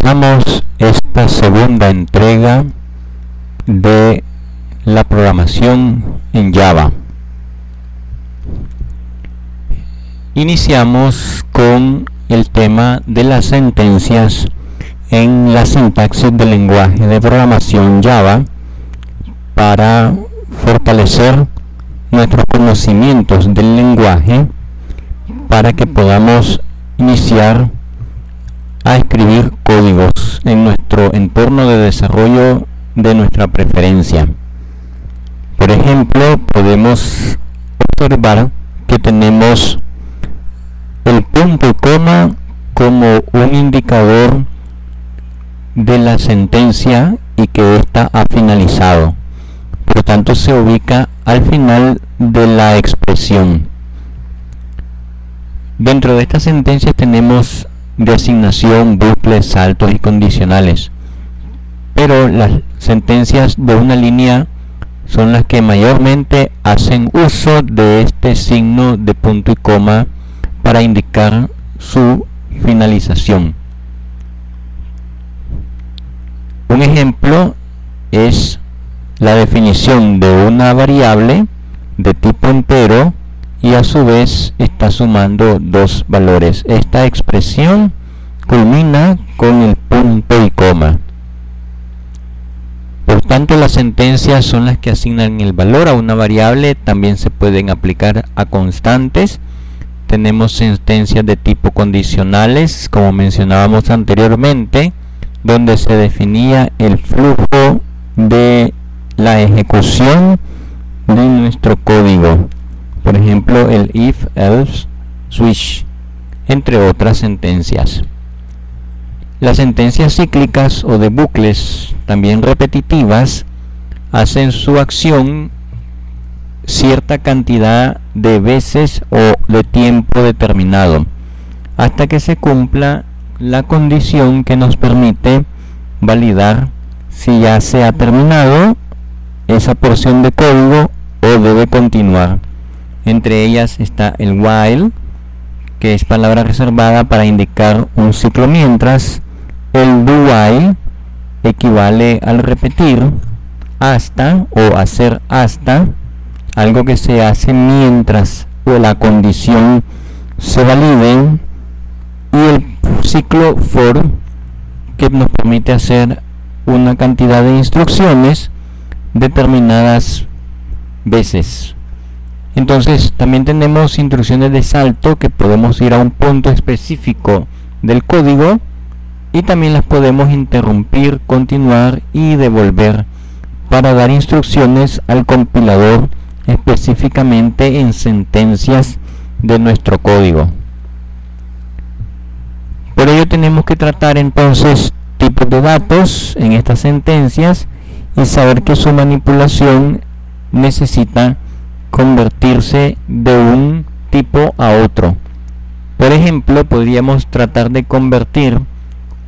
Comenzamos esta segunda entrega de la programación en Java. Iniciamos con el tema de las sentencias en la sintaxis del lenguaje de programación Java para fortalecer nuestros conocimientos del lenguaje para que podamos iniciar a escribir códigos en nuestro entorno de desarrollo de nuestra preferencia. Por ejemplo, podemos observar que tenemos el punto y coma como un indicador de la sentencia y que ésta ha finalizado. Por lo tanto, se ubica al final de la expresión. Dentro de estas sentencias tenemos de asignación, bucles, saltos y condicionales, pero las sentencias de una línea son las que mayormente hacen uso de este signo de punto y coma para indicar su finalización. Un ejemplo es la definición de una variable de tipo entero y a su vez está sumando dos valores. Esta expresión culmina con el punto y coma. Por tanto, las sentencias son las que asignan el valor a una variable. También se pueden aplicar a constantes. Tenemos sentencias de tipo condicionales, como mencionábamos anteriormente, donde se definía el flujo de la ejecución de nuestro código. Por ejemplo, el if, else, switch, entre otras sentencias. Las sentencias cíclicas o de bucles, también repetitivas, hacen su acción cierta cantidad de veces o de tiempo determinado, hasta que se cumpla la condición que nos permite validar si ya se ha terminado esa porción de código o debe continuar. Entre ellas está el while, que es palabra reservada para indicar un ciclo mientras. El do while equivale al repetir, hasta o hacer hasta, algo que se hace mientras la condición se valide. Y el ciclo for, que nos permite hacer una cantidad de instrucciones determinadas veces. Entonces también tenemos instrucciones de salto, que podemos ir a un punto específico del código y también las podemos interrumpir, continuar y devolver para dar instrucciones al compilador específicamente en sentencias de nuestro código. Por ello tenemos que tratar entonces tipos de datos en estas sentencias y saber que su manipulación necesita convertirse de un tipo a otro. Por ejemplo, podríamos tratar de convertir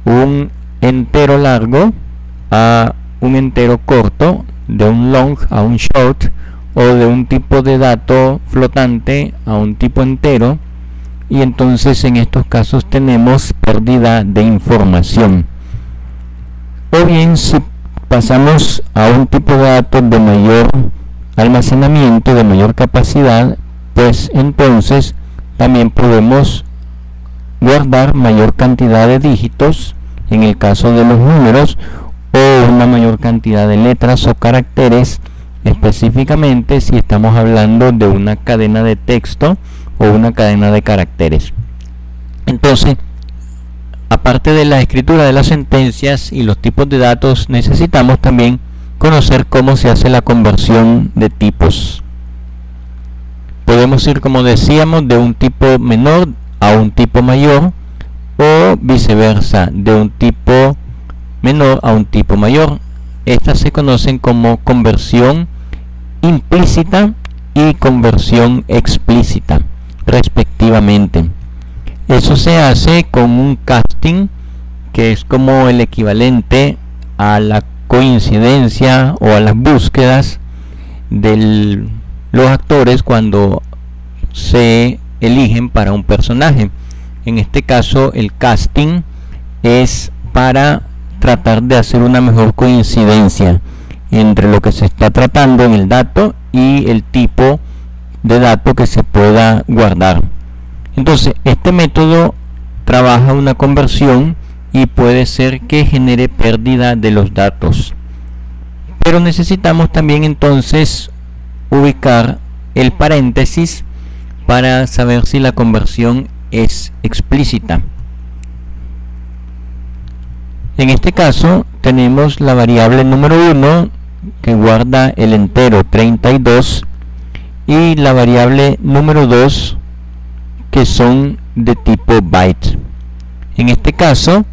un entero largo a un entero corto, de un long a un short, o de un tipo de dato flotante a un tipo entero, y entonces en estos casos tenemos pérdida de información. O bien, si pasamos a un tipo de datos de mayor almacenamiento, de mayor capacidad, pues entonces también podemos guardar mayor cantidad de dígitos en el caso de los números, o una mayor cantidad de letras o caracteres, específicamente si estamos hablando de una cadena de texto o una cadena de caracteres. Entonces, aparte de la escritura de las sentencias y los tipos de datos, necesitamos también conocer cómo se hace la conversión de tipos. Podemos ir, como decíamos, de un tipo menor a un tipo mayor, o viceversa, de un tipo menor a un tipo mayor. Estas se conocen como conversión implícita y conversión explícita, respectivamente. Eso se hace con un casting, que es como el equivalente a la coincidencia o a las búsquedas de los actores cuando se eligen para un personaje. En este caso, el casting es para tratar de hacer una mejor coincidencia entre lo que se está tratando en el dato y el tipo de dato que se pueda guardar. Entonces este método trabaja una conversión y puede ser que genere pérdida de los datos, pero necesitamos también entonces ubicar el paréntesis para saber si la conversión es explícita. En este caso tenemos la variable número 1 que guarda el entero 32 y la variable número 2 que son de tipo byte. En este caso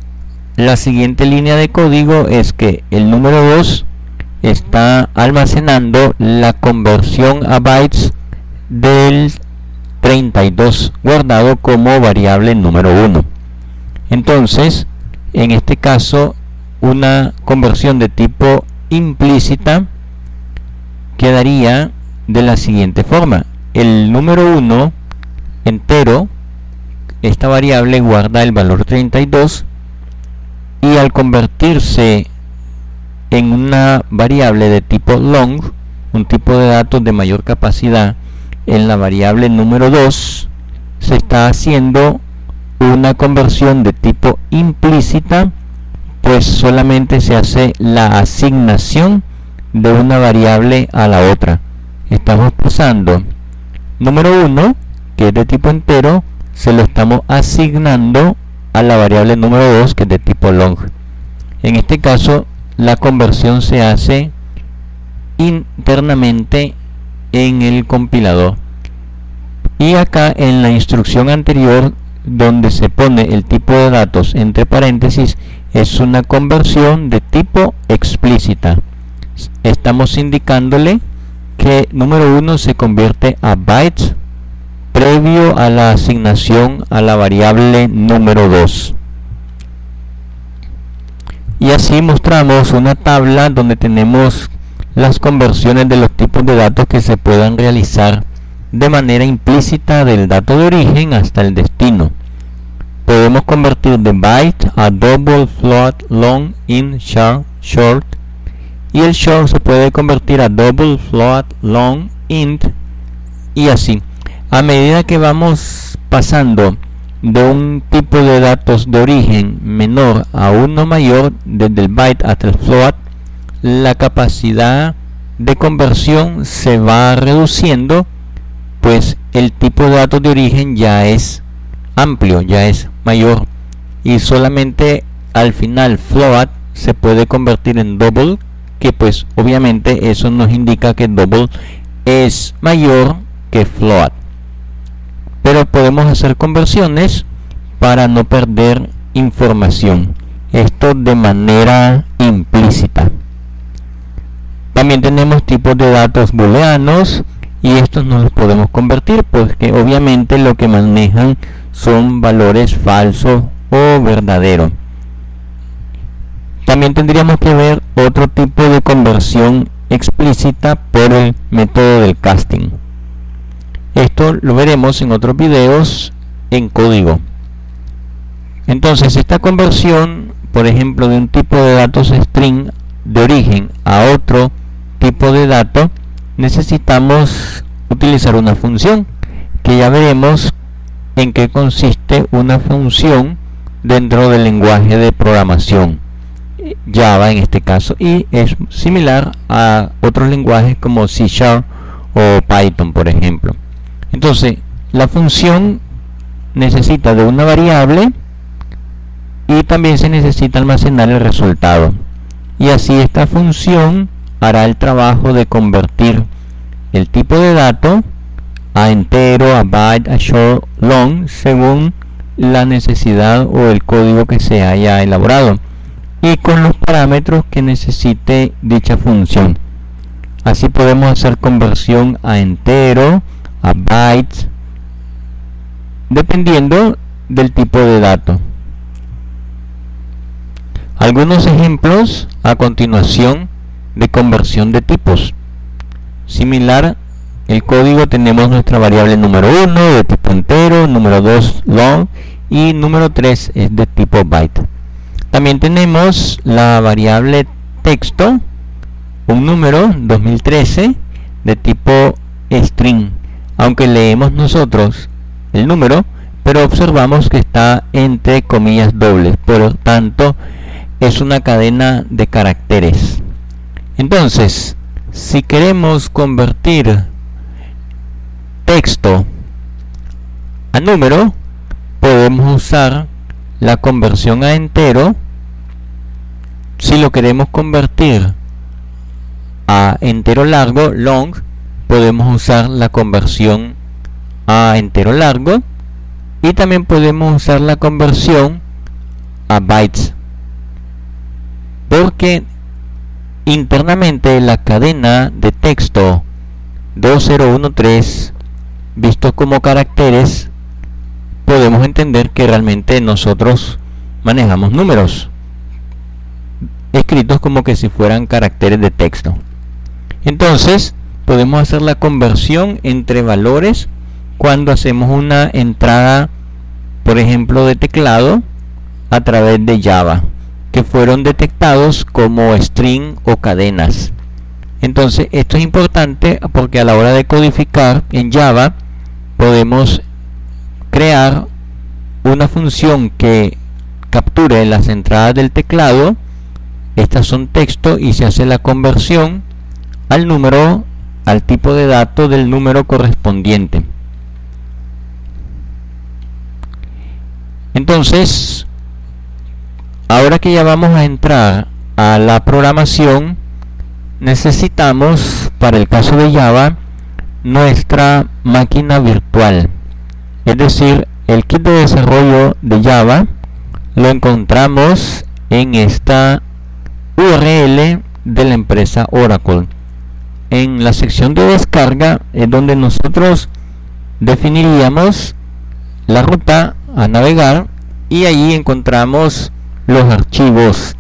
la siguiente línea de código es que el número 2 está almacenando la conversión a bytes del 32 guardado como variable número 1. Entonces en este caso una conversión de tipo implícita quedaría de la siguiente forma: el número 1 entero, esta variable guarda el valor 32 y al convertirse en una variable de tipo long, un tipo de datos de mayor capacidad, en la variable número 2 se está haciendo una conversión de tipo implícita, pues solamente se hace la asignación de una variable a la otra. Estamos pasando número 1, que es de tipo entero, se lo estamos asignando a la variable número 2, que es de tipo long. En este caso la conversión se hace internamente en el compilador, y acá en la instrucción anterior donde se pone el tipo de datos entre paréntesis es una conversión de tipo explícita. Estamos indicándole que número 1 se convierte a bytes previo a la asignación a la variable número 2. Y así mostramos una tabla donde tenemos las conversiones de los tipos de datos que se puedan realizar de manera implícita del dato de origen hasta el destino. Podemos convertir de byte a double, float, long, int, short, y el short se puede convertir a double, float, long, int, y así. A medida que vamos pasando de un tipo de datos de origen menor a uno mayor, desde el byte hasta el float, la capacidad de conversión se va reduciendo, pues el tipo de datos de origen ya es amplio, ya es mayor, y solamente al final float se puede convertir en double, que pues obviamente eso nos indica que double es mayor que float. Pero podemos hacer conversiones para no perder información, esto de manera implícita. También tenemos tipos de datos booleanos, y estos no los podemos convertir porque obviamente lo que manejan son valores falsos o verdaderos. También tendríamos que ver otro tipo de conversión explícita por el método del casting. Esto lo veremos en otros videos en código. Entonces esta conversión, por ejemplo, de un tipo de datos string de origen a otro tipo de dato, necesitamos utilizar una función que ya veremos en qué consiste una función dentro del lenguaje de programación Java en este caso, y es similar a otros lenguajes como C# o Python, por ejemplo. Entonces la función necesita de una variable y también se necesita almacenar el resultado, y así esta función hará el trabajo de convertir el tipo de dato a entero, a byte, a short, long, según la necesidad o el código que se haya elaborado y con los parámetros que necesite dicha función. Así podemos hacer conversión a entero, a bytes, dependiendo del tipo de dato. Algunos ejemplos a continuación de conversión de tipos. Similar el código, tenemos nuestra variable número 1 de tipo entero, número 2 long y número 3 es de tipo byte. También tenemos la variable texto, un número 2013 de tipo string, aunque leemos nosotros el número, pero observamos que está entre comillas dobles, por lo tanto es una cadena de caracteres. Entonces, si queremos convertir texto a número, podemos usar la conversión a entero. Si lo queremos convertir a entero largo, long, podemos usar la conversión a entero largo, y también podemos usar la conversión a bytes, porque internamente la cadena de texto 2013 visto como caracteres, podemos entender que realmente nosotros manejamos números escritos como que si fueran caracteres de texto. Entonces podemos hacer la conversión entre valores cuando hacemos una entrada, por ejemplo, de teclado a través de Java, que fueron detectados como string o cadenas. Entonces esto es importante porque a la hora de codificar en Java podemos crear una función que capture las entradas del teclado. Estas son texto y se hace la conversión al número, al tipo de dato del número correspondiente. Entonces, ahora que ya vamos a entrar a la programación, necesitamos, para el caso de Java, nuestra máquina virtual. Es decir, el kit de desarrollo de Java lo encontramos en esta URL de la empresa Oracle. En la sección de descarga es donde nosotros definiríamos la ruta a navegar, y allí encontramos los archivos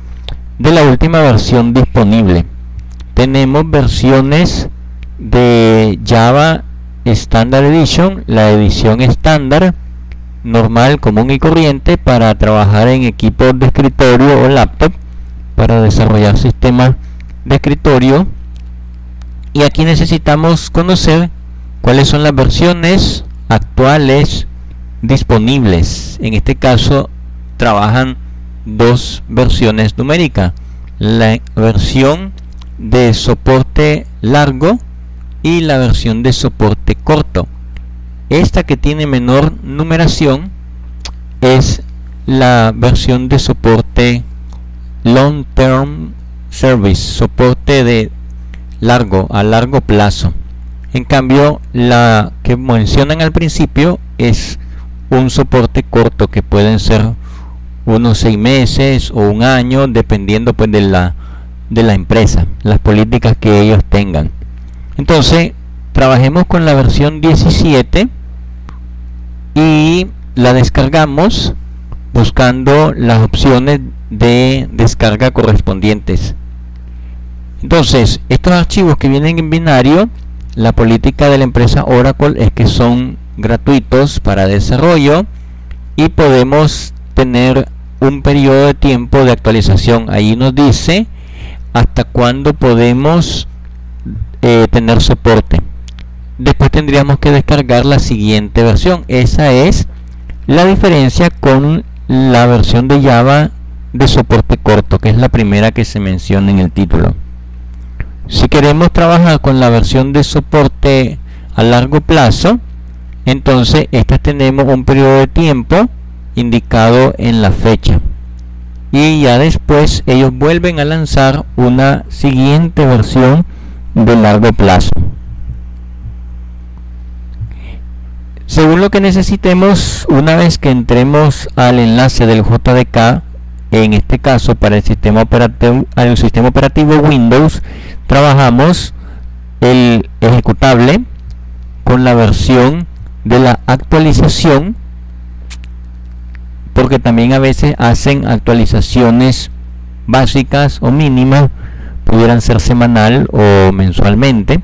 de la última versión disponible. Tenemos versiones de Java Standard Edition, la edición estándar, normal, común y corriente, para trabajar en equipos de escritorio o laptop, para desarrollar sistemas de escritorio. Y aquí necesitamos conocer cuáles son las versiones actuales disponibles. En este caso trabajan dos versiones numéricas: la versión de soporte largo y la versión de soporte corto. Esta que tiene menor numeración es la versión de soporte long term service, soporte de a largo plazo. En cambio, la que mencionan al principio es un soporte corto, que pueden ser unos 6 meses o un año, dependiendo pues de la empresa, las políticas que ellos tengan. Entonces, trabajemos con la versión 17 y la descargamos buscando las opciones de descarga correspondientes. Entonces, estos archivos que vienen en binario, la política de la empresa Oracle es que son gratuitos para desarrollo y podemos tener un periodo de tiempo de actualización. Ahí nos dice hasta cuándo podemos tener soporte. Después tendríamos que descargar la siguiente versión. Esa es la diferencia con la versión de Java de soporte corto, que es la primera que se menciona en el título. Si queremos trabajar con la versión de soporte a largo plazo, entonces tenemos un periodo de tiempo indicado en la fecha, y ya después ellos vuelven a lanzar una siguiente versión de largo plazo. Según lo que necesitemos, una vez que entremos al enlace del JDK, en este caso para el sistema operativo Windows, trabajamos el ejecutable con la versión de la actualización, porque también a veces hacen actualizaciones básicas o mínimas, pudieran ser semanal o mensualmente.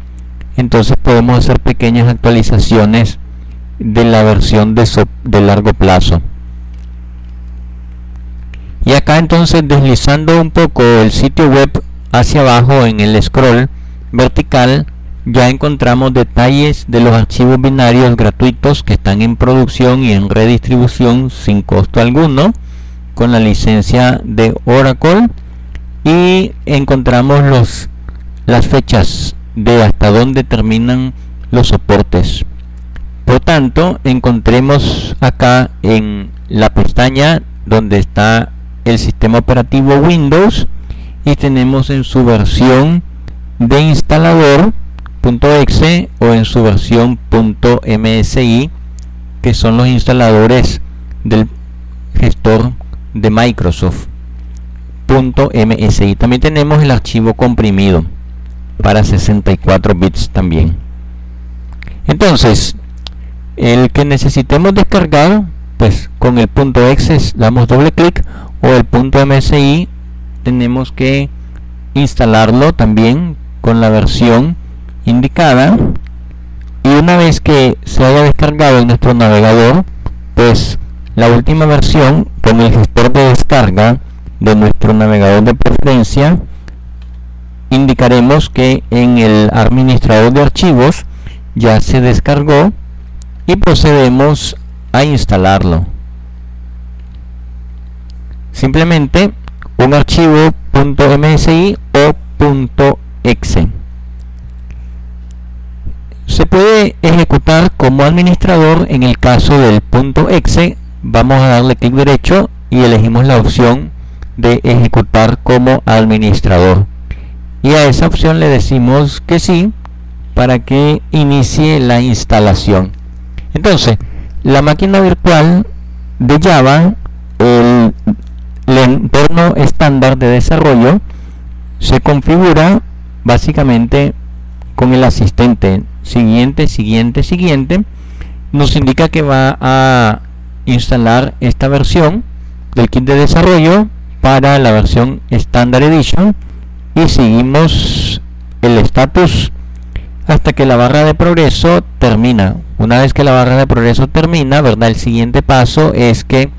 Entonces podemos hacer pequeñas actualizaciones de la versión de largo plazo. Y acá entonces, deslizando un poco el sitio web hacia abajo en el scroll vertical, ya encontramos detalles de los archivos binarios gratuitos que están en producción y en redistribución sin costo alguno con la licencia de Oracle, y encontramos las fechas de hasta dónde terminan los soportes. Por tanto, encontremos acá en la pestaña donde está el sistema operativo Windows y tenemos en su versión de instalador .exe o en su versión .msi, que son los instaladores del gestor de Microsoft. .msi. También tenemos el archivo comprimido para 64 bits también. Entonces, el que necesitemos descargar, pues con el .exe damos doble clic, o el .msi tenemos que instalarlo también con la versión indicada, y una vez que se haya descargado en nuestro navegador, pues la última versión con el gestor de descarga de nuestro navegador de preferencia, indicaremos que en el administrador de archivos ya se descargó y procedemos a instalarlo. Simplemente un archivo .msi o .exe. Se puede ejecutar como administrador. En el caso del .exe, vamos a darle clic derecho y elegimos la opción de ejecutar como administrador, y a esa opción le decimos que sí para que inicie la instalación. Entonces, la máquina virtual de Java, el entorno estándar de desarrollo, se configura básicamente con el asistente siguiente, nos indica que va a instalar esta versión del kit de desarrollo para la versión Standard Edition, y seguimos el status hasta que la barra de progreso termina. Una vez que la barra de progreso termina, ¿verdad?, el siguiente paso es que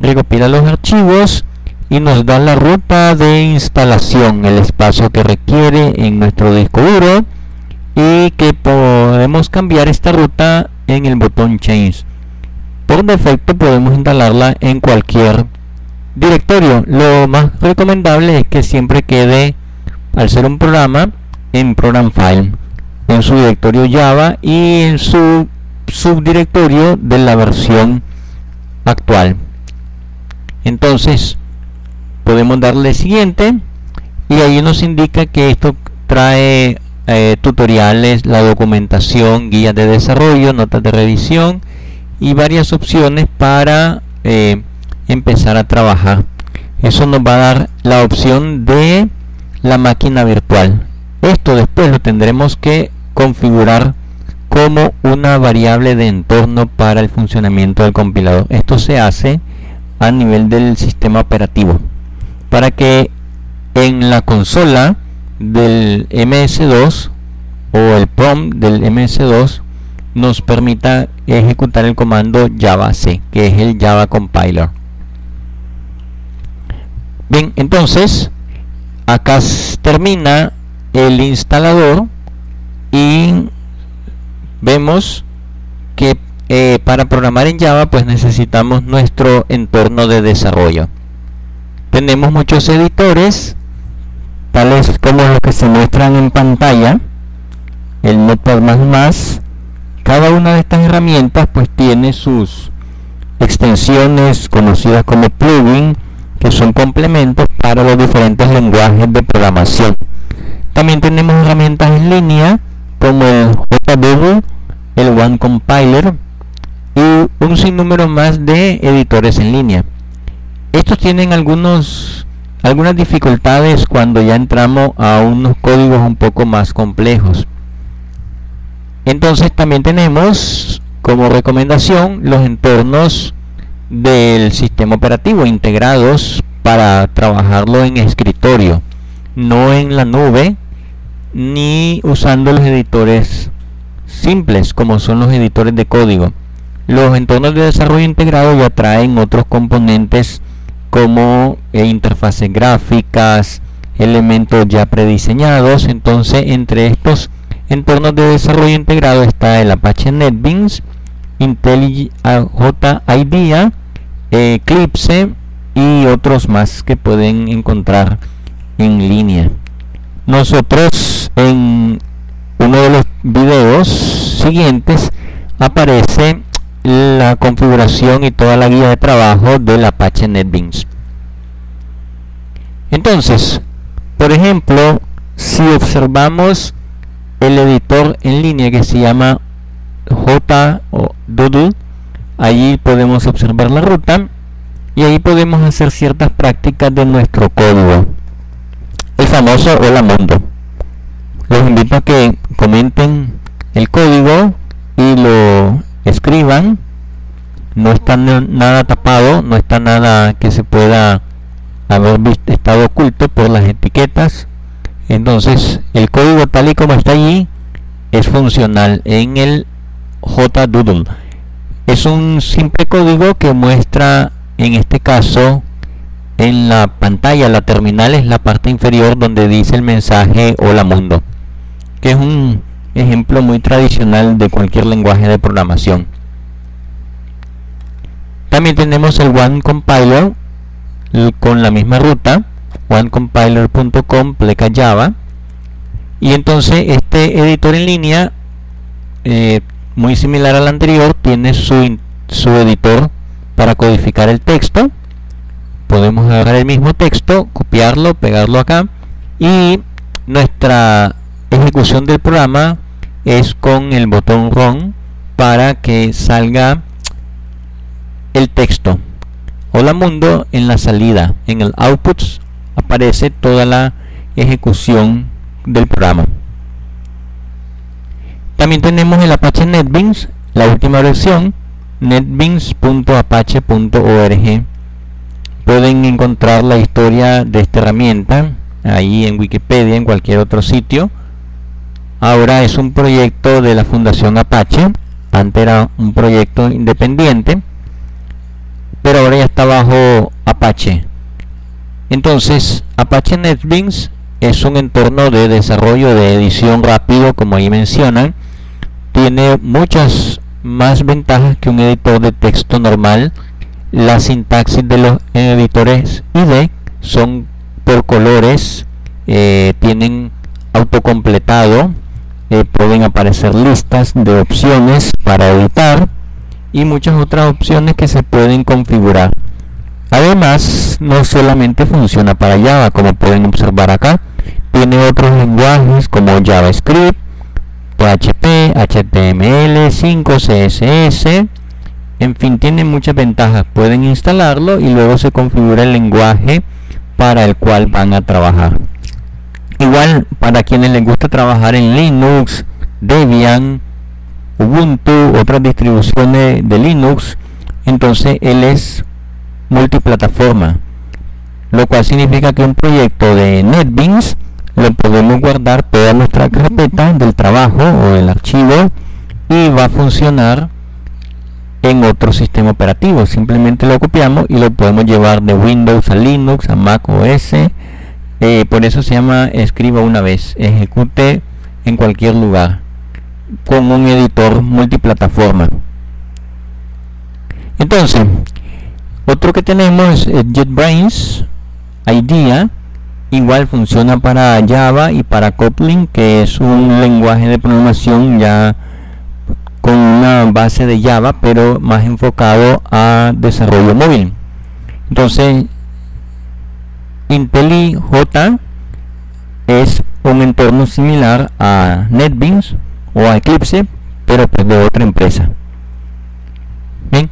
recopila los archivos y nos da la ruta de instalación, el espacio que requiere en nuestro disco duro, y que podemos cambiar esta ruta en el botón Change. Por defecto podemos instalarla en cualquier directorio. Lo más recomendable es que siempre quede, al ser un programa, en Program File, en su directorio Java y en su subdirectorio de la versión actual. Entonces podemos darle siguiente, y ahí nos indica que esto trae tutoriales, la documentación, guías de desarrollo, notas de revisión y varias opciones para empezar a trabajar. Eso nos va a dar la opción de la máquina virtual. Esto después lo tendremos que configurar como una variable de entorno para el funcionamiento del compilador. Esto se hace a nivel del sistema operativo para que en la consola del MS2 o el prompt del MS2 nos permita ejecutar el comando javac, que es el Java Compiler. Bien, entonces acá termina el instalador y vemos que para programar en Java pues necesitamos nuestro entorno de desarrollo. Tenemos muchos editores, tales como los que se muestran en pantalla, el Notepad++. Cada una de estas herramientas pues tiene sus extensiones conocidas como plugin, que son complementos para los diferentes lenguajes de programación. También tenemos herramientas en línea como el JDoodle, el OneCompiler y un sinnúmero más de editores en línea. Estos tienen algunas dificultades cuando ya entramos a unos códigos un poco más complejos. Entonces también tenemos como recomendación los entornos del sistema operativo integrados para trabajarlo en escritorio, no en la nube, ni usando los editores simples como son los editores de código. Los entornos de desarrollo integrado ya traen otros componentes como interfaces gráficas, elementos ya prediseñados. Entonces, entre estos entornos de desarrollo integrado está el Apache NetBeans, IntelliJ IDEA, Eclipse y otros más que pueden encontrar en línea. Nosotros en uno de los videos siguientes aparece la configuración y toda la guía de trabajo del Apache NetBeans. Entonces, por ejemplo, si observamos el editor en línea que se llama JDoodle, allí podemos observar la ruta y ahí podemos hacer ciertas prácticas de nuestro código, el famoso Hola Mundo. Los invito a que comenten el código y lo escriban. No está nada tapado, no está nada que se pueda haber estado oculto por las etiquetas. Entonces el código tal y como está allí es funcional en el JDoodle. Es un simple código que muestra, en este caso, en la pantalla, la terminal es la parte inferior donde dice el mensaje Hola Mundo, que es un ejemplo muy tradicional de cualquier lenguaje de programación. También tenemos el OneCompiler con la misma ruta, onecompiler.com /java, y entonces este editor en línea, muy similar al anterior, tiene su editor para codificar el texto. Podemos agarrar el mismo texto, copiarlo, pegarlo acá, y nuestra ejecución del programa es con el botón Run para que salga el texto Hola Mundo. En la salida, en el Outputs, aparece toda la ejecución del programa. También tenemos el Apache NetBeans, la última versión, netbeans.apache.org. Pueden encontrar la historia de esta herramienta ahí en Wikipedia, en cualquier otro sitio. Ahora es un proyecto de la Fundación Apache. Antes era un proyecto independiente, pero ahora ya está bajo Apache. Entonces, Apache NetBeans es un entorno de desarrollo de edición rápido, como ahí mencionan. Tiene muchas más ventajas que un editor de texto normal. La sintaxis de los editores IDE son por colores, tienen autocompletado, pueden aparecer listas de opciones para editar y muchas otras opciones que se pueden configurar. Además, no solamente funciona para Java, como pueden observar acá, tiene otros lenguajes como JavaScript, PHP, HTML5, CSS, en fin, tiene muchas ventajas. Pueden instalarlo y luego se configura el lenguaje para el cual van a trabajar. Igual, para quienes les gusta trabajar en Linux, Debian, Ubuntu, otras distribuciones de Linux, entonces él es multiplataforma, lo cual significa que un proyecto de NetBeans lo podemos guardar toda nuestra carpeta del trabajo o del archivo y va a funcionar en otro sistema operativo. Simplemente lo copiamos y lo podemos llevar de Windows a Linux, a Mac OS. Por eso se llama escriba una vez, ejecute en cualquier lugar, con un editor multiplataforma. Entonces, otro que tenemos es JetBrains IDEA. Igual funciona para Java y para Kotlin, que es un lenguaje de programación ya con una base de Java, pero más enfocado a desarrollo móvil. Entonces, IntelliJ es un entorno similar a NetBeans o a Eclipse, pero pues de otra empresa. Bien.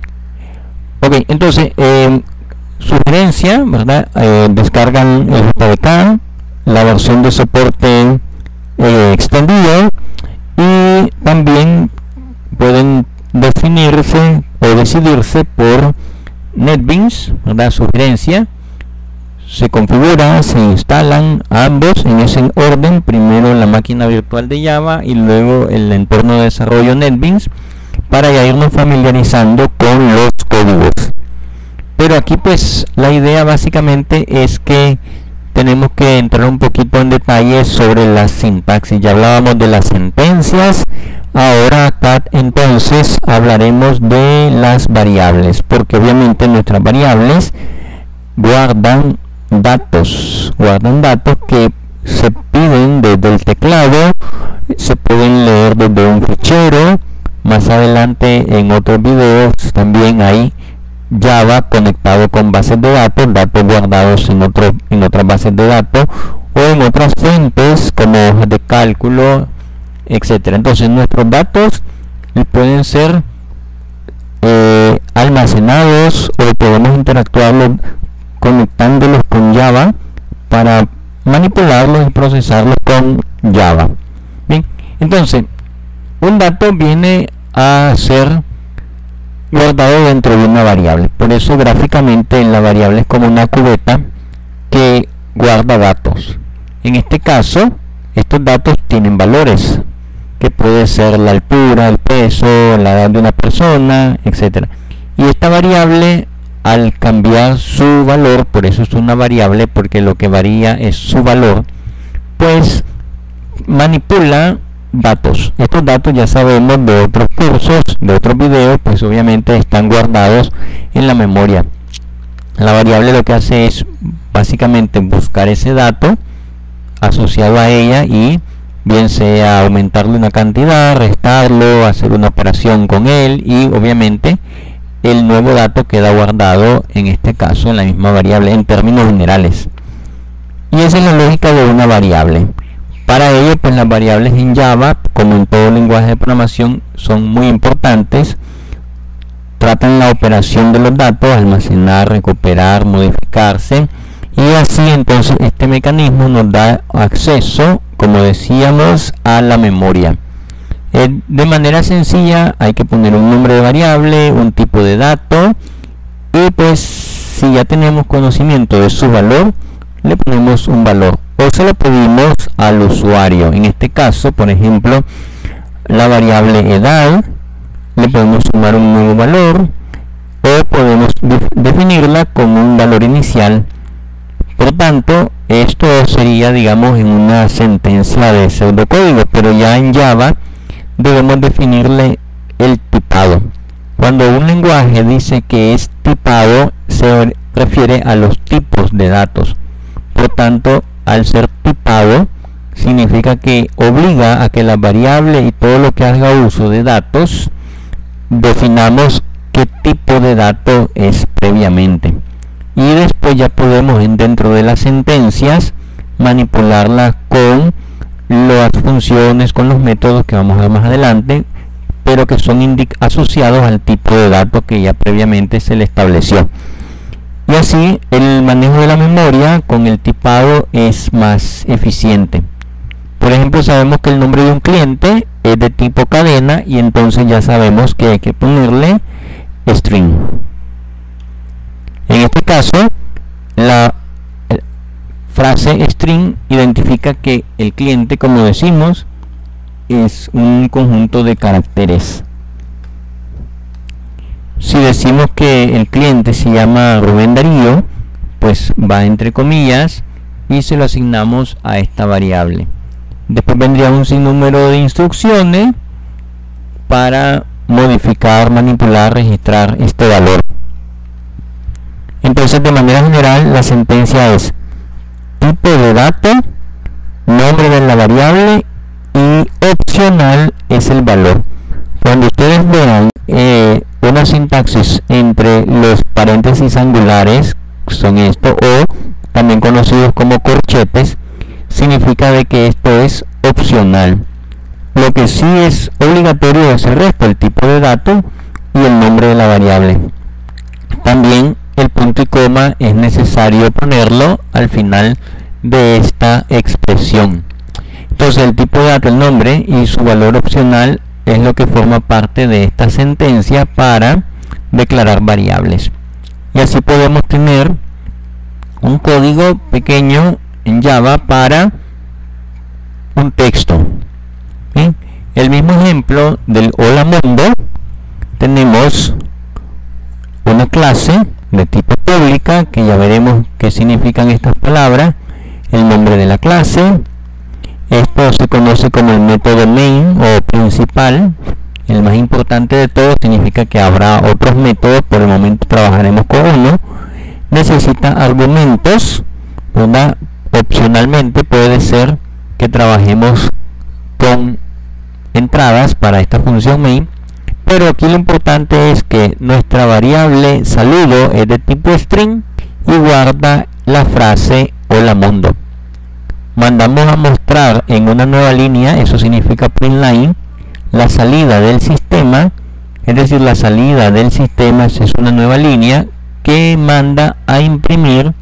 Ok, entonces, sugerencia, ¿verdad? Descargan el JDK, la versión de soporte extendido, y también pueden definirse o decidirse por NetBeans, ¿verdad? Sugerencia. Se configura, se instalan ambos en ese orden, primero la máquina virtual de Java y luego el entorno de desarrollo NetBeans, para ya irnos familiarizando con los códigos. Pero aquí pues la idea básicamente es que tenemos que entrar un poquito en detalle sobre la sintaxis. Ya hablábamos de las sentencias, ahora acá entonces hablaremos de las variables, porque obviamente nuestras variables guardan datos que se piden desde el teclado, se pueden leer desde un fichero. Más adelante en otros videos también hay Java conectado con bases de datos guardados en otras bases de datos o en otras fuentes como hojas de cálculo, etcétera. Entonces nuestros datos pueden ser almacenados o podemos interactuarlos conectándolos con Java para manipularlos y procesarlos con Java. Bien, entonces un dato viene a ser guardado dentro de una variable. Por eso gráficamente la variable es como una cubeta que guarda datos. En este caso, estos datos tienen valores, que puede ser la altura, el peso, la edad de una persona, etcétera. Y esta variable, al cambiar su valor, por eso es una variable, porque lo que varía es su valor, pues manipula datos. Estos datos ya sabemos de otros cursos, de otros videos, pues obviamente están guardados en la memoria. La variable lo que hace es básicamente buscar ese dato asociado a ella y bien sea aumentarle una cantidad, restarlo, hacer una operación con él y obviamente el nuevo dato queda guardado en este caso en la misma variable en términos generales. Y esa es la lógica de una variable. Para ello, pues las variables en Java, como en todo lenguaje de programación, son muy importantes. Tratan la operación de los datos, almacenar, recuperar, modificarse, y así entonces este mecanismo nos da acceso, como decíamos, a la memoria. De manera sencilla hay que poner un nombre de variable, un tipo de dato, y pues si ya tenemos conocimiento de su valor, le ponemos un valor o se lo pedimos al usuario. En este caso, por ejemplo, la variable edad, le podemos sumar un nuevo valor o podemos definirla con un valor inicial. Por tanto, esto sería, digamos, en una sentencia de pseudocódigo, pero ya en Java debemos definirle el tipado. Cuando un lenguaje dice que es tipado, se refiere a los tipos de datos. Por tanto, al ser tipado, significa que obliga a que la variable y todo lo que haga uso de datos, definamos qué tipo de dato es previamente. Y después ya podemos, dentro de las sentencias, manipularla con las funciones, con los métodos que vamos a ver más adelante, pero que son asociados al tipo de dato que ya previamente se le estableció. Y así el manejo de la memoria con el tipado es más eficiente. Por ejemplo, sabemos que el nombre de un cliente es de tipo cadena y entonces ya sabemos que hay que ponerle string. En este caso, la frase string identifica que el cliente, como decimos, es un conjunto de caracteres. Si decimos que el cliente se llama Rubén Darío, pues va entre comillas y se lo asignamos a esta variable. Después vendría un sinnúmero de instrucciones para modificar, manipular, registrar este valor. Entonces, de manera general, la sentencia es tipo de dato, nombre de la variable y opcional es el valor. Cuando ustedes vean una sintaxis entre los paréntesis angulares, son esto, o también conocidos como corchetes, significa de que esto es opcional. Lo que sí es obligatorio es el resto, el tipo de dato y el nombre de la variable. También el punto y coma es necesario ponerlo al final de esta expresión. Entonces el tipo de dato, el nombre y su valor opcional es lo que forma parte de esta sentencia para declarar variables. Y así podemos tener un código pequeño en Java para un texto. ¿Bien? El mismo ejemplo del Hola Mundo, tenemos una clase de tipo pública, que ya veremos qué significan estas palabras, el nombre de la clase. Esto se conoce como el método main o principal. El más importante de todos, significa que habrá otros métodos, por el momento trabajaremos con uno. Necesita argumentos, ¿verdad? Opcionalmente puede ser que trabajemos con entradas para esta función main, pero aquí lo importante es que nuestra variable saludo es de tipo string y guarda la frase hola mundo. Mandamos a mostrar en una nueva línea, eso significa print line, la salida del sistema, es decir, la salida del sistema es una nueva línea que manda a imprimir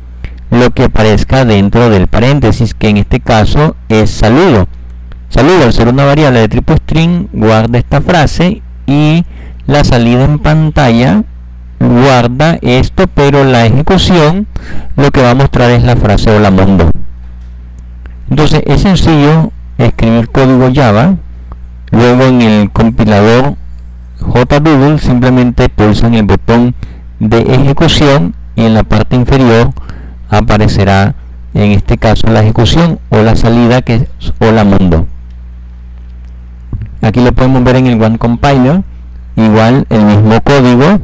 lo que aparezca dentro del paréntesis, que en este caso es saludo. Saludo, al ser una variable de tipo string, guarda esta frase, y la salida en pantalla guarda esto, pero la ejecución lo que va a mostrar es la frase hola mundo. Entonces es sencillo escribir código Java. Luego en el compilador JDoodle simplemente pulsan el botón de ejecución y en la parte inferior aparecerá en este caso la ejecución o la salida, que es hola mundo. Aquí lo podemos ver en el One Compiler. Igual el mismo código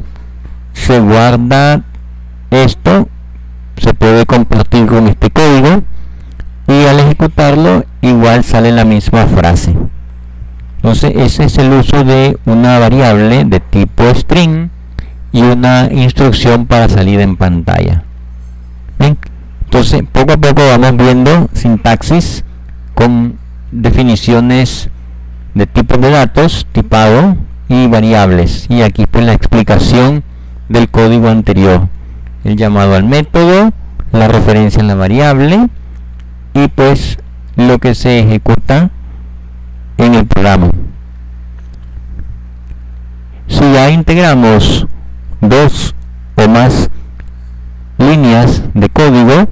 se guarda, esto se puede compartir con este código y al ejecutarlo igual sale la misma frase. Entonces ese es el uso de una variable de tipo string y una instrucción para salida en pantalla. Bien, entonces poco a poco vamos viendo sintaxis con definiciones de tipos de datos, tipado y variables, y aquí pues la explicación del código anterior, el llamado al método, la referencia en la variable y pues lo que se ejecuta en el programa. Si ya integramos dos o más líneas de código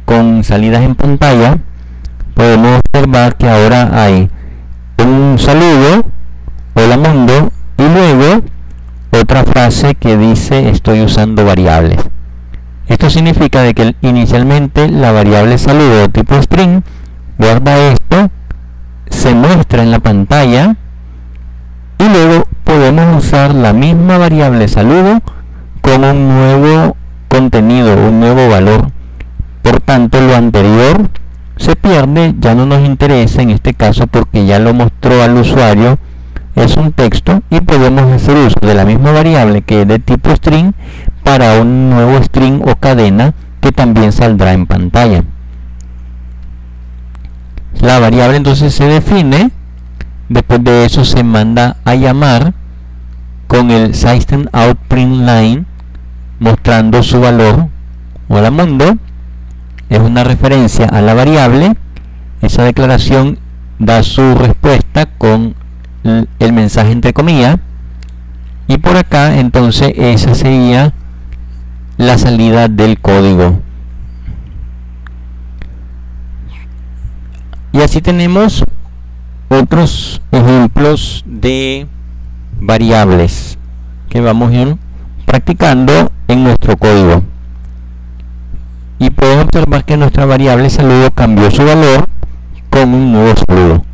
con salidas en pantalla, podemos observar que ahora hay un saludo, hola mundo, y luego otra frase que dice estoy usando variables. Esto significa de que inicialmente la variable saludo de tipo string guarda esto, se muestra en la pantalla y luego podemos usar la misma variable saludo con un nuevo contenido, un nuevo valor. Por tanto, lo anterior se pierde, ya no nos interesa en este caso porque ya lo mostró al usuario, es un texto, y podemos hacer uso de la misma variable que es de tipo string para un nuevo string o cadena que también saldrá en pantalla. La variable entonces se define, después de eso se manda a llamar con el system.out.println mostrando su valor hola mundo. Es una referencia a la variable. Esa declaración da su respuesta con el mensaje entre comillas, y por acá entonces esa sería la salida del código. Y así tenemos otros ejemplos de variables que vamos a ir practicando en nuestro código. Y podemos observar que nuestra variable saludo cambió su valor con un nuevo saludo.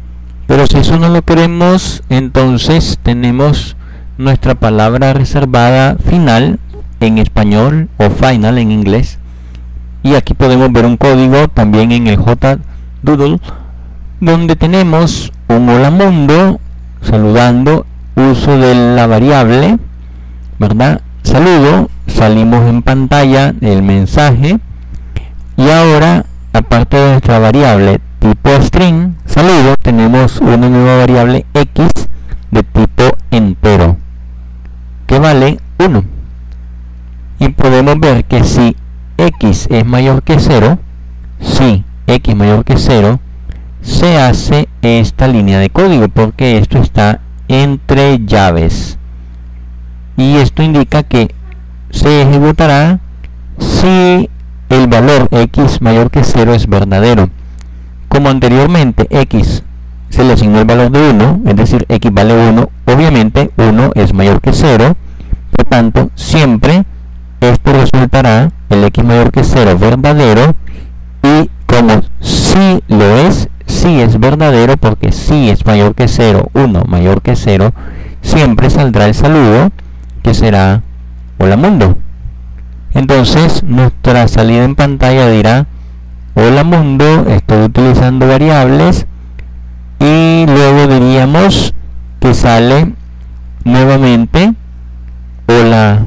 Pero si eso no lo queremos, entonces tenemos nuestra palabra reservada final en español o final en inglés. Y aquí podemos ver un código también en el JDoodle, donde tenemos un hola mundo saludando, uso de la variable, ¿verdad? Saludo, salimos en pantalla el mensaje, y ahora aparte de nuestra variable tipo string saludo, tenemos una nueva variable x de tipo entero que vale 1, y podemos ver que si x es mayor que 0, si x mayor que 0, se hace esta línea de código porque esto está entre llaves, y esto indica que se ejecutará si el valor x mayor que 0 es verdadero. Como anteriormente x se le asignó el valor de 1, es decir, x vale 1, obviamente 1 es mayor que 0, por tanto siempre esto resultará el x mayor que 0 verdadero, y como sí lo es, sí es verdadero porque sí es mayor que 0, 1 mayor que 0, siempre saldrá el saludo que será hola mundo. Entonces nuestra salida en pantalla dirá hola mundo, estoy utilizando variables, y luego diríamos que sale nuevamente hola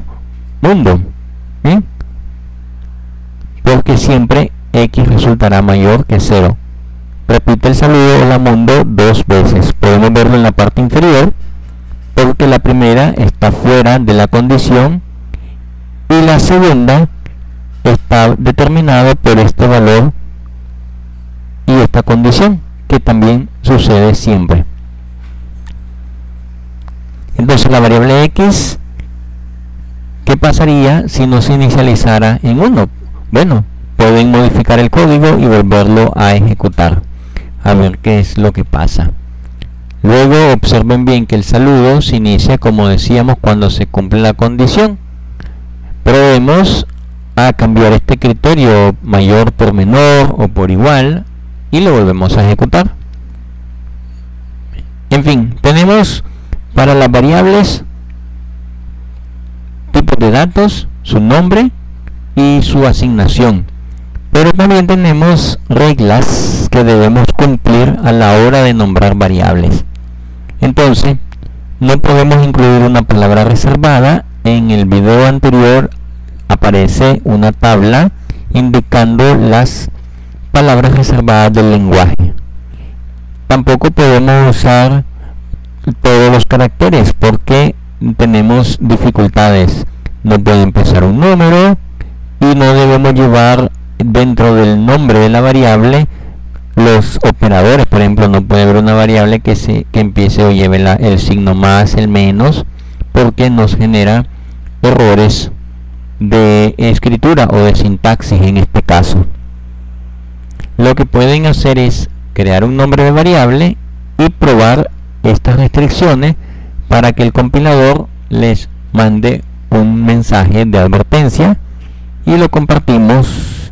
mundo, ¿sí? Porque siempre x resultará mayor que 0. Repite el saludo hola mundo 2 veces. Podemos verlo en la parte inferior porque la primera está fuera de la condición y la segunda está determinada por este valor y esta condición, que también sucede siempre. Entonces la variable x, ¿qué pasaría si no se inicializara en 1? Bueno, pueden modificar el código y volverlo a ejecutar, a ver qué es lo que pasa. Luego observen bien que el saludo se inicia, como decíamos, cuando se cumple la condición. Probemos a cambiar este criterio mayor por menor o por igual y lo volvemos a ejecutar. En fin, tenemos para las variables tipos de datos, su nombre y su asignación, pero también tenemos reglas que debemos cumplir a la hora de nombrar variables. Entonces, no podemos incluir una palabra reservada. En el video anterior aparece una tabla indicando las palabras reservadas del lenguaje. Tampoco podemos usar todos los caracteres porque tenemos dificultades. No puede empezar un número y no debemos llevar dentro del nombre de la variable los operadores. Por ejemplo, no puede haber una variable que empiece o lleve el signo más, el menos, porque nos genera errores de escritura o de sintaxis en este caso. Lo que pueden hacer es crear un nombre de variable y probar estas restricciones para que el compilador les mande un mensaje de advertencia y lo compartimos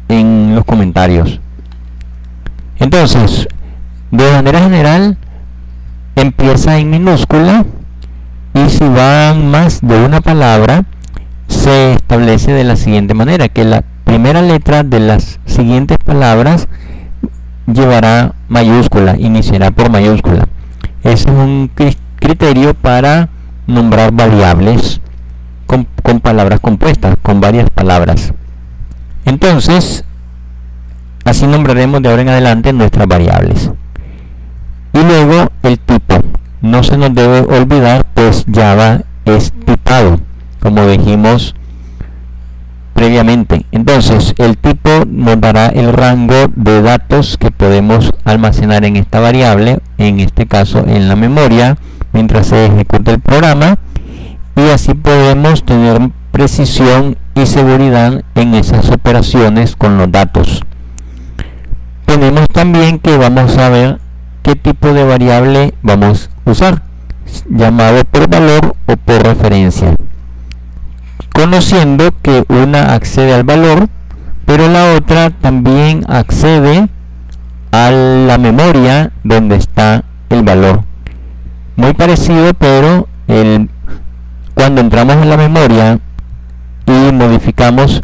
en los comentarios. Entonces, de manera general, empieza en minúscula y si van más de una palabra, se establece de la siguiente manera, que la primera letra de las siguientes palabras llevará mayúscula, iniciará por mayúscula. Ese es un criterio para nombrar variables con palabras compuestas, con varias palabras. Entonces, así nombraremos de ahora en adelante nuestras variables. Y luego el tipo. No se nos debe olvidar, pues Java es tipado, como dijimos previamente. Entonces, el tipo nos dará el rango de datos que podemos almacenar en esta variable, en este caso en la memoria, mientras se ejecuta el programa, y así podemos tener precisión y seguridad en esas operaciones con los datos. Tenemos también que vamos a ver qué tipo de variable vamos a usar, llamado por valor o por referencia, conociendo que una accede al valor, pero la otra también accede a la memoria donde está el valor. Muy parecido, pero cuando entramos en la memoria y modificamos,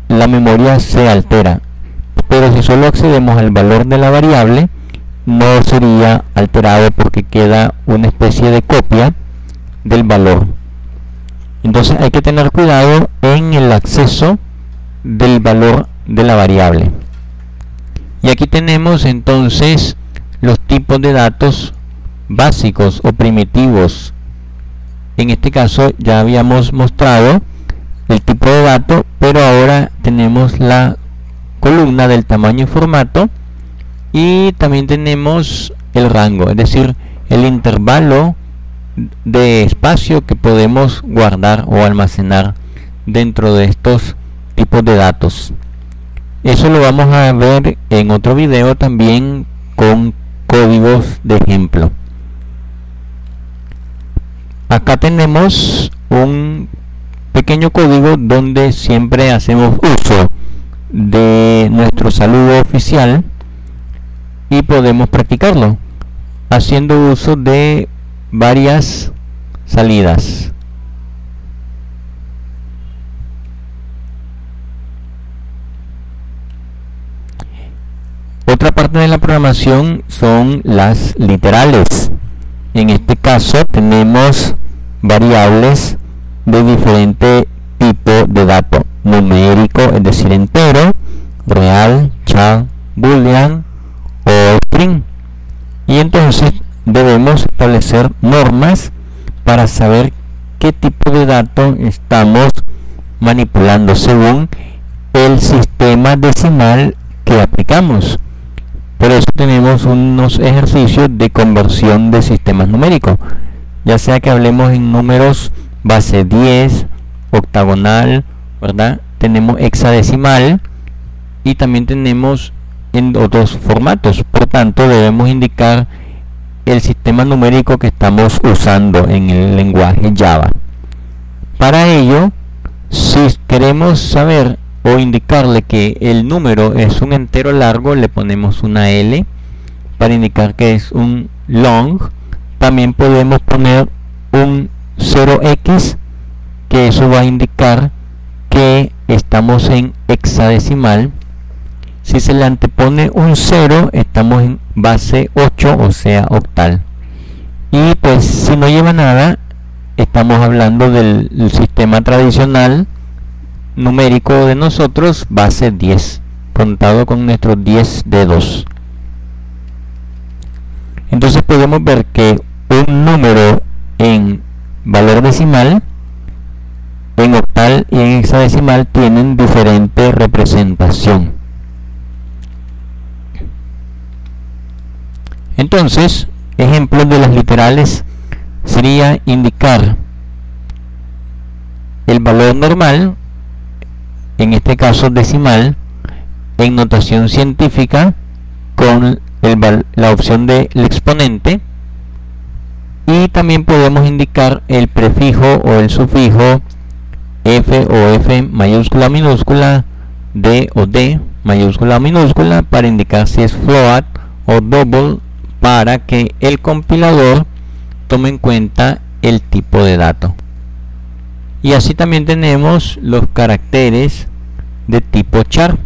la memoria se altera, pero si solo accedemos al valor de la variable, no sería alterado porque queda una especie de copia del valor. Entonces hay que tener cuidado en el acceso del valor de la variable. Y aquí tenemos entonces los tipos de datos básicos o primitivos. En este caso ya habíamos mostrado el tipo de dato, pero ahora tenemos la columna del tamaño y formato, y también tenemos el rango, es decir, el intervalo de espacio que podemos guardar o almacenar dentro de estos tipos de datos. Eso lo vamos a ver en otro video también con códigos de ejemplo. Acá tenemos un pequeño código donde siempre hacemos uso de nuestro saludo oficial y podemos practicarlo haciendo uso de varias salidas. Otra parte de la programación son las literales. En este caso tenemos variables de diferente tipo de dato: numérico, es decir, entero, real, char, boolean o string. Y entonces debemos establecer normas para saber qué tipo de dato estamos manipulando según el sistema decimal que aplicamos. Por eso tenemos unos ejercicios de conversión de sistemas numéricos, ya sea que hablemos en números base 10, octagonal, ¿verdad? Tenemos hexadecimal y también tenemos en otros formatos. Por tanto, debemos indicar el sistema numérico que estamos usando en el lenguaje Java. Para ello, si queremos saber o indicarle que el número es un entero largo, le ponemos una L para indicar que es un long. También podemos poner un 0x, que eso va a indicar que estamos en hexadecimal. Si se le antepone un 0, estamos en base 8, o sea, octal. Y pues si no lleva nada, estamos hablando del sistema tradicional numérico de nosotros, base 10, contado con nuestros 10 dedos. Entonces podemos ver que un número en valor decimal, en octal y en hexadecimal tienen diferente representación. Entonces, ejemplos de las literales sería indicar el valor normal, en este caso decimal, en notación científica con la opción del exponente, y también podemos indicar el prefijo o el sufijo F o F mayúscula minúscula, D o D mayúscula minúscula, para indicar si es float o double, para que el compilador tome en cuenta el tipo de dato. Y así también tenemos los caracteres de tipo char,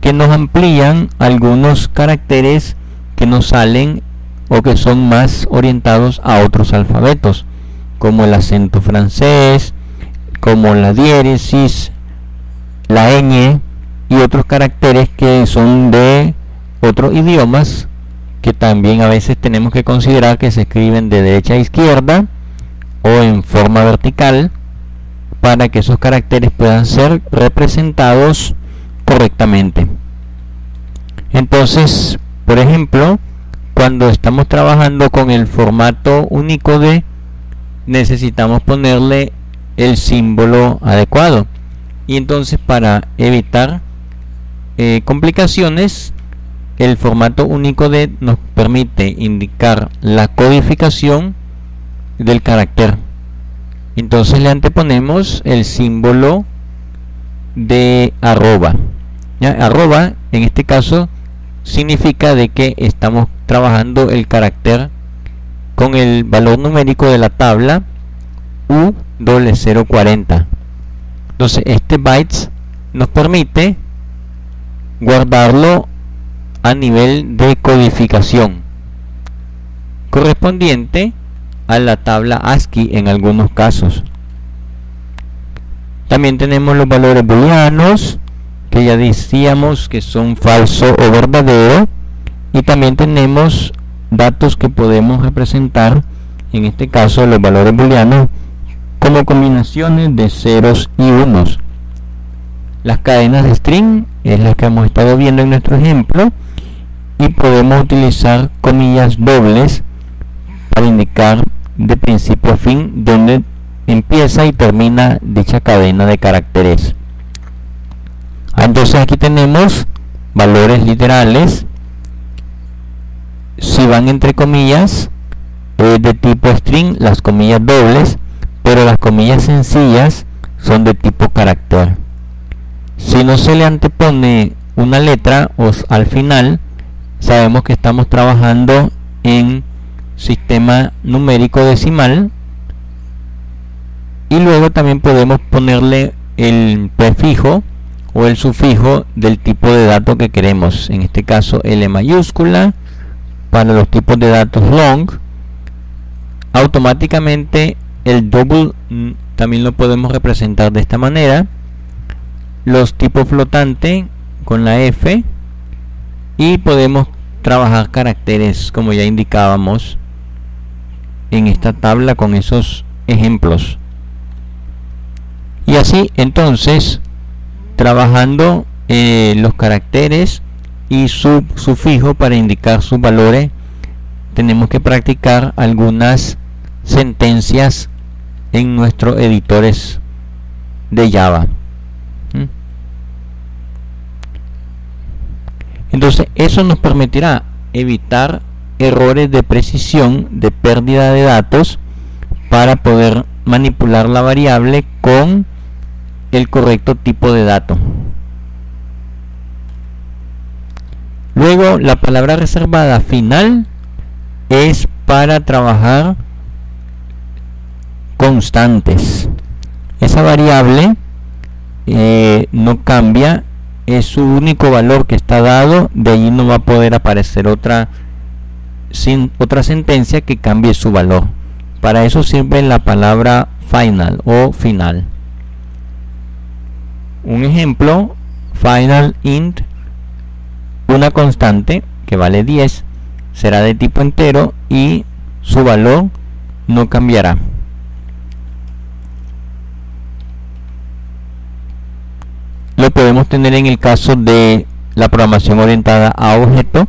que nos amplían algunos caracteres que nos salen o que son más orientados a otros alfabetos, como el acento francés, como la diéresis, la ñ y otros caracteres que son de otros idiomas, que también a veces tenemos que considerar que se escriben de derecha a izquierda o en forma vertical, para que esos caracteres puedan ser representados correctamente. Entonces, por ejemplo, cuando estamos trabajando con el formato Unicode, necesitamos ponerle el símbolo adecuado, y entonces para evitar complicaciones, el formato Unicode nos permite indicar la codificación del carácter. Entonces le anteponemos el símbolo de arroba. ¿Ya? Arroba en este caso significa de que estamos trabajando el carácter con el valor numérico de la tabla U0040. Entonces este bytes nos permite guardarlo a nivel de codificación correspondiente a la tabla ASCII en algunos casos. También tenemos los valores booleanos, que ya decíamos que son falso o verdadero, y también tenemos datos que podemos representar, en este caso los valores booleanos, como combinaciones de ceros y unos. Las cadenas de string es la que hemos estado viendo en nuestro ejemplo, y podemos utilizar comillas dobles para indicar de principio a fin donde empieza y termina dicha cadena de caracteres. Entonces aquí tenemos valores literales. Si van entre comillas, es de tipo string las comillas dobles, pero las comillas sencillas son de tipo carácter. Si no se le antepone una letra al final, sabemos que estamos trabajando en sistema numérico decimal, y luego también podemos ponerle el prefijo o el sufijo del tipo de dato que queremos, en este caso L mayúscula para los tipos de datos long. Automáticamente el double también lo podemos representar de esta manera, los tipos flotante con la F, y podemos trabajar caracteres como ya indicábamos en esta tabla con esos ejemplos. Y así entonces, trabajando los caracteres y su sufijo para indicar sus valores, tenemos que practicar algunas sentencias en nuestros editores de Java. Entonces eso nos permitirá evitar errores de precisión, de pérdida de datos, para poder manipular la variable con el correcto tipo de dato. Luego, la palabra reservada final es para trabajar constantes. Esa variable no cambia, es su único valor que está dado, de allí no va a poder aparecer otra sentencia que cambie su valor. Para eso sirve la palabra final o final. Un ejemplo: final int, una constante que vale 10, será de tipo entero y su valor no cambiará. Lo podemos tener en el caso de la programación orientada a objeto,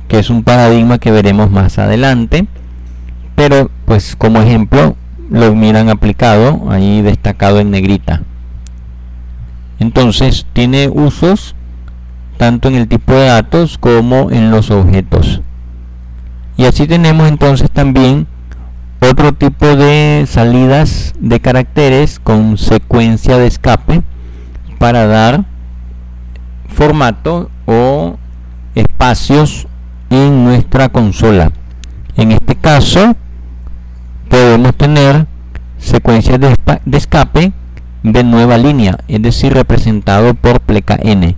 que es un paradigma que veremos más adelante, pero pues como ejemplo lo miran aplicado ahí destacado en negrita. Entonces tiene usos tanto en el tipo de datos como en los objetos. Y así tenemos entonces también otro tipo de salidas de caracteres con secuencia de escape para dar formato o espacios en nuestra consola. En este caso podemos tener secuencias de escape de nueva línea, es decir, representado por pleca n.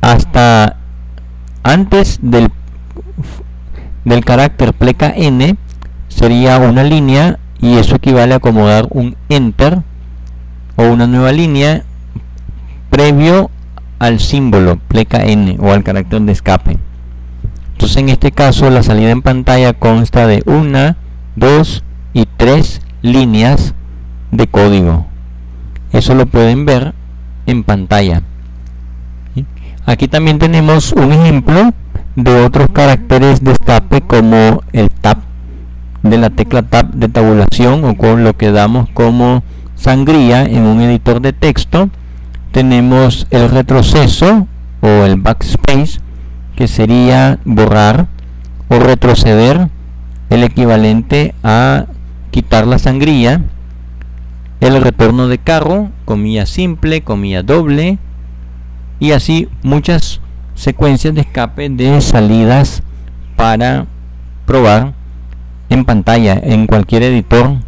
Hasta antes del carácter pleca n sería una línea, y eso equivale a acomodar un enter o una nueva línea previo al símbolo pleca n o al carácter de escape. Entonces en este caso la salida en pantalla consta de 1, 2 y 3 líneas de código. Eso lo pueden ver en pantalla. Aquí también tenemos un ejemplo de otros caracteres de escape, como el tab de la tecla tab de tabulación, o con lo que damos como sangría en un editor de texto. Tenemos el retroceso o el backspace, que sería borrar o retroceder, el equivalente a quitar la sangría. El retorno de carro, comilla simple, comilla doble, y así muchas secuencias de escape de salidas para probar en pantalla en cualquier editor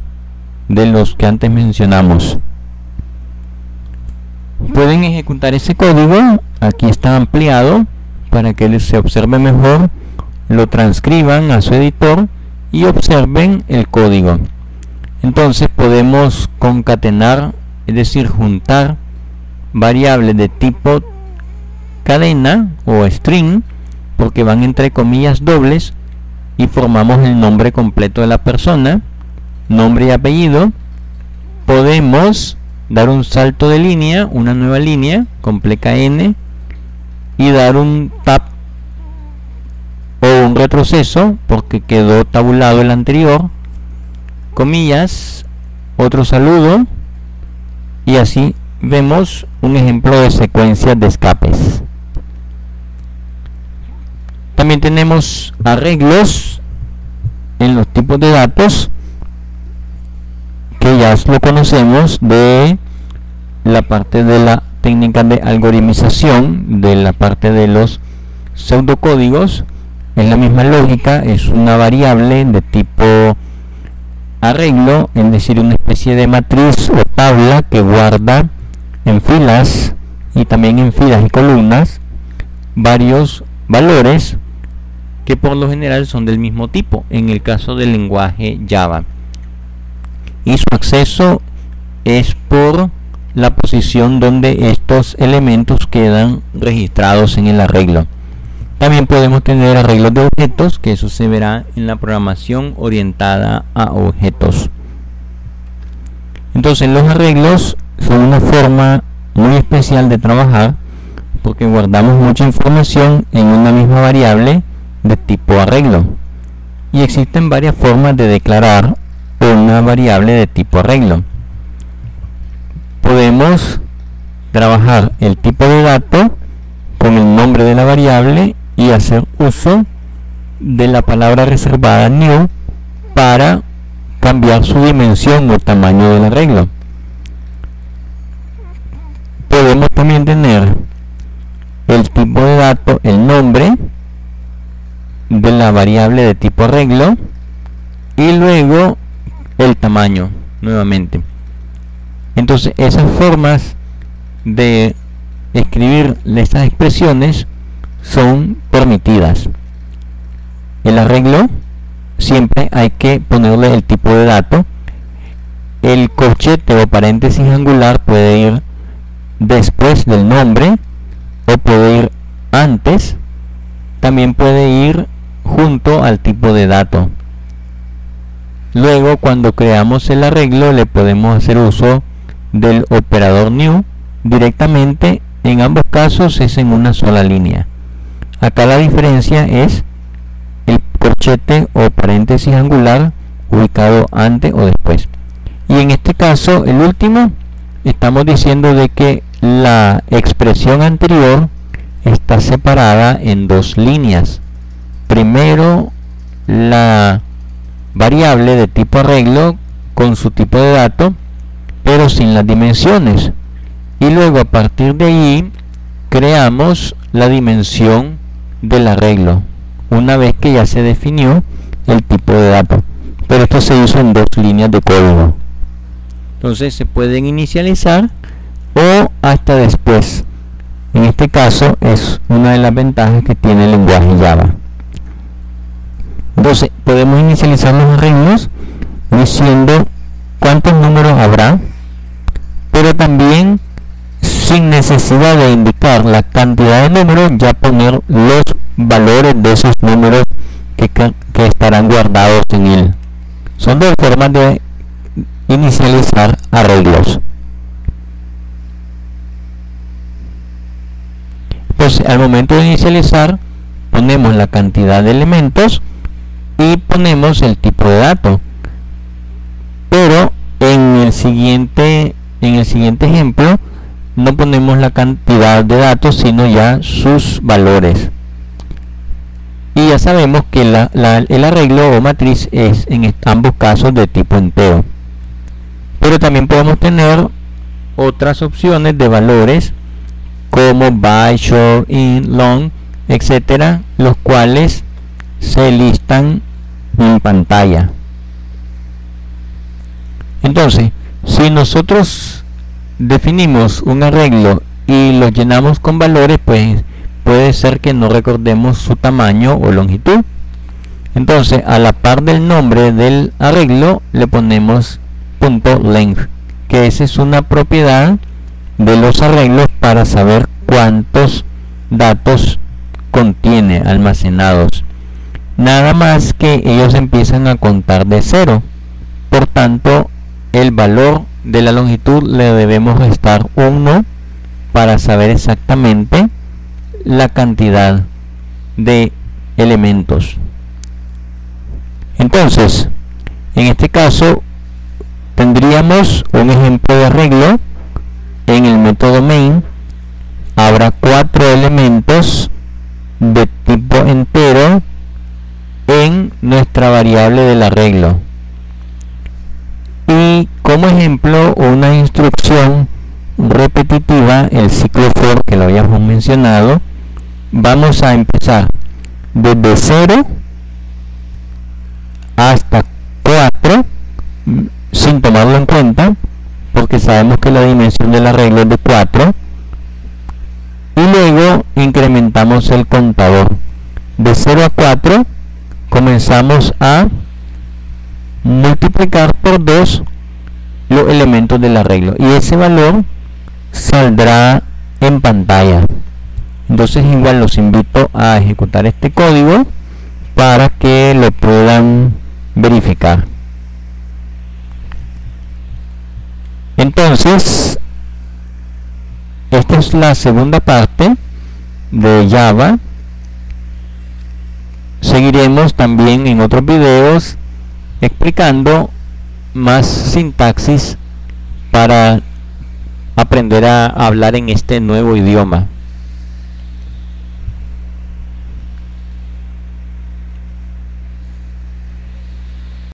de los que antes mencionamos. Pueden ejecutar ese código, aquí está ampliado para que se observe mejor, lo transcriban a su editor y observen el código. Entonces podemos concatenar, es decir, juntar variables de tipo cadena o string, porque van entre comillas dobles, y formamos el nombre completo de la persona, nombre y apellido. Podemos dar un salto de línea, una nueva línea con pleca n, y dar un tab o un retroceso porque quedó tabulado el anterior, comillas, otro saludo, y así vemos un ejemplo de secuencias de escapes. También tenemos arreglos en los tipos de datos que ya lo conocemos de la parte de la técnica de algoritmización, de la parte de los pseudocódigos. Es la misma lógica, es una variable de tipo arreglo, es decir, una especie de matriz o tabla que guarda en filas y también en filas y columnas varios valores que por lo general son del mismo tipo en el caso del lenguaje Java, y su acceso es por la posición donde estos elementos quedan registrados en el arreglo. También podemos tener arreglos de objetos, que eso se verá en la programación orientada a objetos. Entonces los arreglos son una forma muy especial de trabajar porque guardamos mucha información en una misma variable de tipo arreglo, y existen varias formas de declarar una variable de tipo arreglo. Podemos trabajar el tipo de dato con el nombre de la variable y hacer uso de la palabra reservada new para cambiar su dimensión o tamaño del arreglo. Podemos también tener el tipo de dato, el nombre de la variable de tipo arreglo y luego el tamaño nuevamente. Entonces esas formas de escribir estas expresiones son permitidas. El arreglo siempre hay que ponerle el tipo de dato. El corchete o paréntesis angular puede ir después del nombre o puede ir antes. También puede ir junto al tipo de dato. Luego, cuando creamos el arreglo, le podemos hacer uso del operador new directamente. En ambos casos es en una sola línea. Acá la diferencia es el corchete o paréntesis angular ubicado antes o después. Y en este caso, el último, estamos diciendo de que la expresión anterior está separada en dos líneas. Primero la variable de tipo arreglo con su tipo de dato, pero sin las dimensiones, y luego a partir de ahí creamos la dimensión del arreglo una vez que ya se definió el tipo de dato, pero esto se hizo en dos líneas de código. Entonces se pueden inicializar o hasta después. En este caso es una de las ventajas que tiene el lenguaje Java. Entonces podemos inicializar los arreglos diciendo cuántos números habrá, pero también sin necesidad de indicar la cantidad de números, ya poner los valores de esos números que estarán guardados en él. Son dos formas de inicializar arreglos. Pues al momento de inicializar ponemos la cantidad de elementos y ponemos el tipo de dato, pero en el siguiente ejemplo no ponemos la cantidad de datos sino ya sus valores, y ya sabemos que el arreglo o matriz es en ambos casos de tipo entero. Pero también podemos tener otras opciones de valores como by, short, in, long, etcétera, los cuales se listan en pantalla. Entonces, si nosotros definimos un arreglo y lo llenamos con valores, pues puede ser que no recordemos su tamaño o longitud. Entonces, a la par del nombre del arreglo le ponemos .length, que esa es una propiedad de los arreglos para saber cuántos datos contiene almacenados. Nada más que ellos empiezan a contar de cero, por tanto el valor de la longitud le debemos restar 1 para saber exactamente la cantidad de elementos. Entonces, en este caso tendríamos un ejemplo de arreglo. En el método main habrá 4 elementos de tipo entero en nuestra variable del arreglo, y Como ejemplo, una instrucción repetitiva, el ciclo for que lo habíamos mencionado, vamos a empezar desde 0 hasta 4 sin tomarlo en cuenta, porque sabemos que la dimensión del arreglo es de 4, y luego incrementamos el contador. De 0 a 4 comenzamos a multiplicar por 2 los elementos del arreglo, y ese valor saldrá en pantalla. Entonces igual los invito a ejecutar este código para que lo puedan verificar. Entonces, esta es la segunda parte de Java. Seguiremos también en otros videos explicando más sintaxis para aprender a hablar en este nuevo idioma.